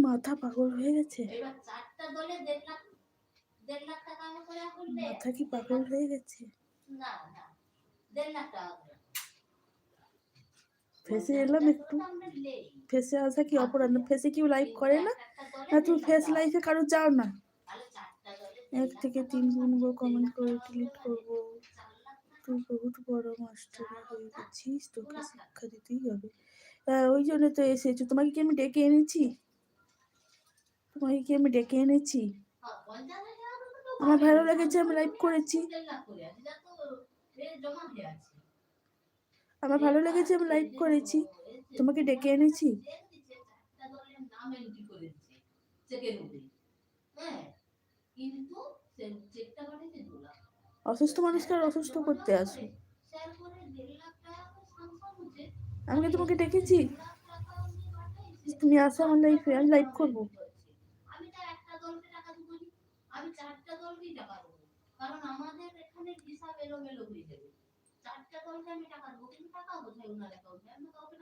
মাথা পাগল হয়ে গেছে। এবার 4টা দলে 1.5 লাখ টাকা করে খুলবে। মাথা কি পাগল হয়ে গেছে? না 1.5 লাখ টাকা করে। ফেসে এলাম একটু। ফেসে আসা কি অপরাধ না? ফেসে কেউ লাইভ করে না? না তুমি ফেস লাইভে কারো যাও না? 1 থেকে 3 গুনবো, কমেন্ট করে ডিলিট করবো। তুই বহুত বড় মাস্টারি হয়ে গেছিস, তোকে শিক্ষা দিতেই হবে। ওই জন্য তো এসেছো। তোমাকে কি আমি ডেকে এনেছি? আমার ভালো লেগেছে, আমি লাইভ করেছি। আমার ভালো লেগেছে, আমি লাইভ করেছি। তোমাকে ডেকে এনেছি? অসুস্থ মানুষকে আর অসুস্থ করতে আসো। আমি কি তোমাকে ডেকেছি তুমি আসো আমার লাইফে? আমি লাইভ করবো। আমি 4টা দলকেই টাকা দেবো, কারণ আমাদের এখানে হিসাব এলোমেলো হয়ে যাবে। 4টা দলকে আমি টাকা দেবো, কিন্তু টাকা কোথায় ওনার অ্যাকাউন্টে? আমি কাউকে